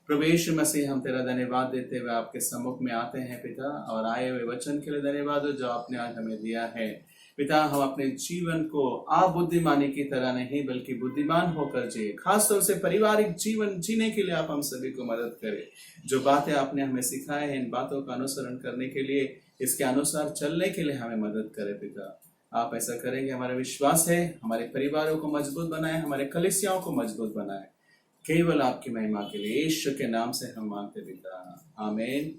प्रभु यीशु मसीह, हम तेरा धन्यवाद देते हुए आपके सम्मुख में आते हैं पिता, और आए हुए वचन के लिए धन्यवाद हो जो आपने आज हमें दिया है पिता। हम अपने जीवन को अबुद्धिमानी की तरह नहीं बल्कि बुद्धिमान होकर जिए। खासतौर से पारिवारिक जीवन जीने के लिए आप हम सभी को मदद करें। जो बातें आपने हमें सिखाए हैं इन बातों का अनुसरण करने के लिए, इसके अनुसार चलने के लिए हमें मदद करें पिता। आप ऐसा करेंगे, हमारा विश्वास है। हमारे परिवारों को मजबूत बनाए, हमारे कलीसियाओं को मजबूत बनाए, केवल आपकी महिमा के लिए। यीशु के नाम से हम मांगते पिता, आमीन।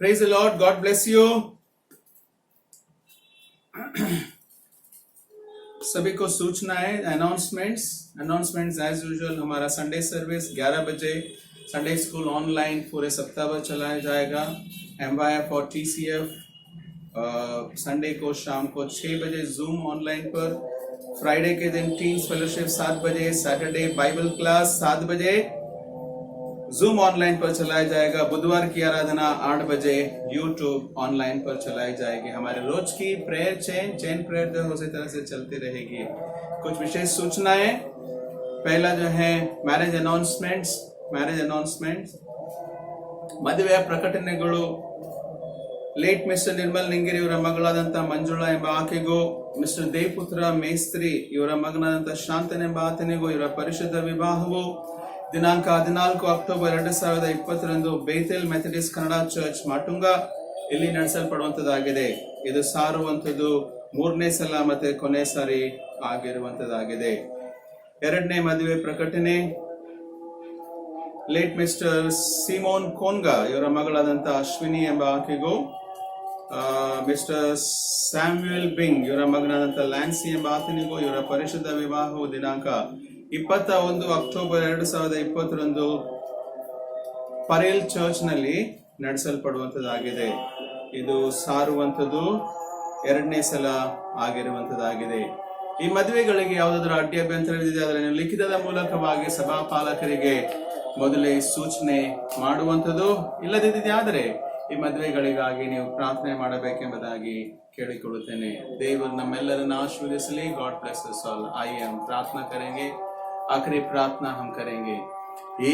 Praise the Lord. God bless you. सभी को सूचना है, अनाउंसमेंट्स एज यूजुअल। हमारा संडे सर्विस 11 बजे, संडे स्कूल ऑनलाइन पूरे सप्ताह भर चलाया जाएगा। MYF और TCF संडे को शाम को 6 बजे जूम ऑनलाइन पर, फ्राइडे के दिन टीन्स फेलोशिप 7 बजे, सैटरडे बाइबल क्लास 7 बजे जूम ऑनलाइन पर चलाया जाएगा। बुधवार की आराधना 8 बजे यूट्यूब ऑनलाइन पर चलाई जाएगी। हमारे रोज की प्रेयर चेन प्रेयर जो उसी तरह से चलती रहेगी। कुछ विशेष सूचनाएं, पहला जो है मैरिज अनाउंसमेंट्स। ಮದುವೆಯ ಪ್ರಕಟಣೆಗಳು ಲೇಟ್ ಮಿಸ್ಟರ್ ನಿರ್ಮಲ್ ನಿಂಗಿರಿ ಇವರ ಮಗಳಾದಂತ ಮಂಜುಳಾ ಎಂಬ ಆಕೆಗೂ, ಮಿಸ್ಟರ್ ದೇವಪುತ್ರ ಮೇಸ್ತ್ರಿ ಇವರ ಮಗನಾದಂತ ಶಾಂತನ್ ಎಂಬ ಆತನಿಗೂ ಇವರ ಪರಿಶುದ್ಧ ವಿವಾಹವು ದಿನಾಂಕ 14 ಅಕ್ಟೋಬರ್ 2020 ಬೇಥೆಲ್ ಮೆಥಡಿಸ್ಟ್ ಕನ್ನಡ ಚರ್ಚ್ ಮಾಟುಂಗ ಇಲ್ಲಿ ನಡೆಸಲ್ಪಡುವಂತದ್ದಾಗಿದೆ. ಇದು ಸಾರುವಂತದ್ದು ಮೂರನೇ ಸಲ ಮತ್ತೆ ಕೊನೆ ಸಾರಿ ಆಗಿರುವಂತದ್ದಾಗಿದೆ. ಎರಡನೇ ಮದುವೆ ಪ್ರಕಟಣೆ, ಲೇಟ್ ಮಿಸ್ಟರ್ ಸಿಮೋನ್ ಕೋನ್ಗಾ ಇವರ ಮಗಳಾದಂತ ಅಶ್ವಿನಿ ಎಂಬ ಆಕೆಗೂ, ಮಿಸ್ಟರ್ ಸ್ಯಾಮ್ಯುಯಲ್ ಬಿಂಗ್ ಇವರ ಮಗನಾದಂತ ಲ್ಯಾನ್ಸಿ ಎಂಬ ಆತನಿಗೂ ಇವರ ಪರಿಶುದ್ಧ ವಿವಾಹವು ದಿನಾಂಕ 21 ಅಕ್ಟೋಬರ್ 2020 ಪರೇಲ್ ಚರ್ಚ್ ನಲ್ಲಿ ನಡೆಸಲ್ಪಡುವಂತದ್ದಾಗಿದೆ. ಇದು ಸಾರುವಂತದ್ದು ಎರಡನೇ ಸಲ ಆಗಿರುವಂತದ್ದಾಗಿದೆ. ಈ ಮದುವೆಗಳಿಗೆ ಯಾವುದಾದ್ರೂ ಅಡ್ಡಿ ಅಭ್ಯಂತರವಿದೆ ಆದರೆ ನೀವು ಲಿಖಿತದ ಮೂಲಕವಾಗಿ ಸಭಾಪಾಲಕರಿಗೆ ಮೊದಲೇ ಸೂಚನೆ ಮಾಡುವಂಥದ್ದು. ಇಲ್ಲದಿದ್ದರೆ ಈ ಮದುವೆಗಳಿಗಾಗಿ ನೀವು ಪ್ರಾರ್ಥನೆ ಮಾಡಬೇಕೆಂಬುದಾಗಿ ಕೇಳಿಕೊಳ್ಳುತ್ತೇನೆ. ದೇವರು ನಮ್ಮೆಲ್ಲರನ್ನು आशीर्वदिसली. God bless us all. आइए हम प्रार्थना करेंगे. आखिरी प्रार्थना हम करेंगे. ಈ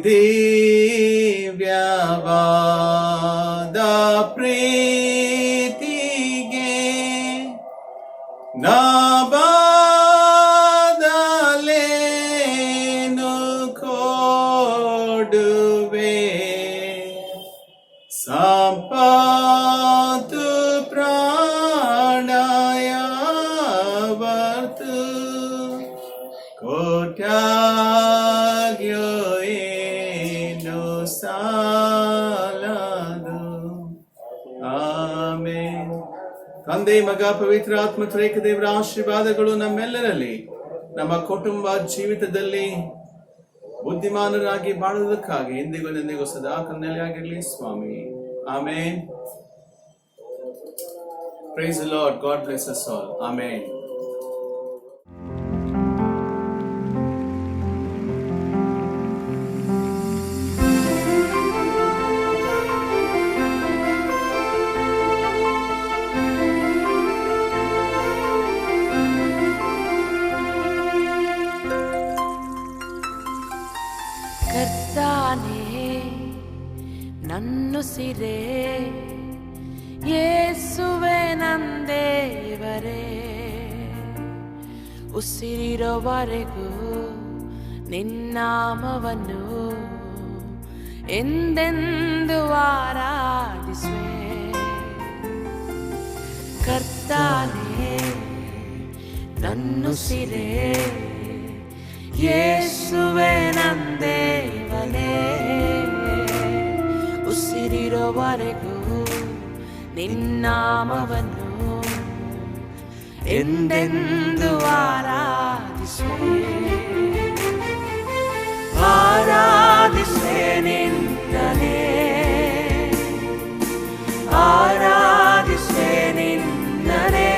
ದಿವ್ಯವಾದ ಪ್ರೀತಿಗೆ ನಾಬದಲೇನು ಕೊಡುವೆ, ಸಂಪತ್ತು ಪ್ರಾಣಯಾವರ್ತು ಕೋಟ್ಯಾಗ್ಯೋ ಏನು ಸಾಲದು. ಆಮೆನ್. ತಂದೆ, ಮಗ, ಪವಿತ್ರ ಆತ್ಮ ತ್ರೇಕ ದೇವರ ಆಶೀರ್ವಾದಗಳು ನಮ್ಮೆಲ್ಲರಲ್ಲಿ, ನಮ್ಮ ಕುಟುಂಬ ಜೀವಿತದಲ್ಲಿ ಬುದ್ಧಿಮಾನರಾಗಿ ಬಾಳುವುದಕ್ಕಾಗಿ ಎಂದಿಗೂ ನೆಂದಿಗೂ ಸದಾ ಕನ್ನೆಲೆಯಾಗಿರಲಿ ಸ್ವಾಮಿ. ಆಮೇನ್. Praise the Lord. God bless us all. Amen. ಕರ್ತಾನೇ Nannusire, ಯೇಸುವೆ ನಂದೇವರೇ, ಉಸಿರಿರೋವರೆಗೂ ನಿನ್ನಾಮವನ್ನು ಎಂದೆಂದು ಆರಾಧಿಸುವೆ. ಕರ್ತಾನೇ ನನ್ನುಸಿರೇ, ಯೇಸುವೆ ನಂದೇವನೇ, ಉಸಿರಿರೋವರೆಗೂ ನಿನ್ನಾಮವನ್ನು ಎಂದೆಂದು ಆರಾಧಿಸುವೆ. ಆರಾಧಿಸುವೆ ನಿನ್ನನೇ, ಆರಾಧಿಸುವೆ ನಿನ್ನನೇ,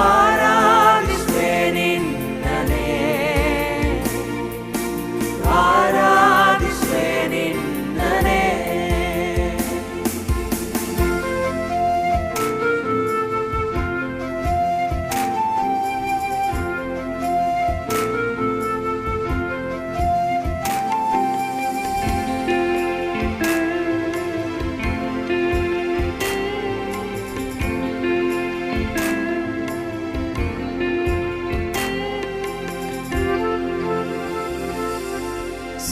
ಆರಾಧಿಸುವೆ ನಿನ್ನನೇ, ಆರಾಧಿಸುವೆ ನಿನ್ನನೇ.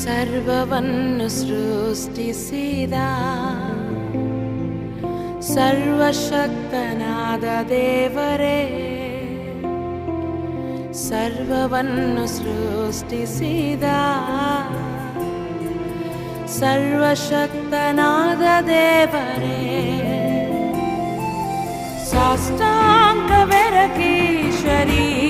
ಸರ್ವವನ್ನು ಸೃಷ್ಟಿಸಿದ ಸರ್ವಶಕ್ತನಾದ ದೇವರೇ, ಸರ್ವವನ್ನು ಸೃಷ್ಟಿಸಿದ ಸರ್ವಶಕ್ತನಾದ ದೇವರೇ, ಸಾಷ್ಟಾಂಗವೆರಗಿ ಶರೀರ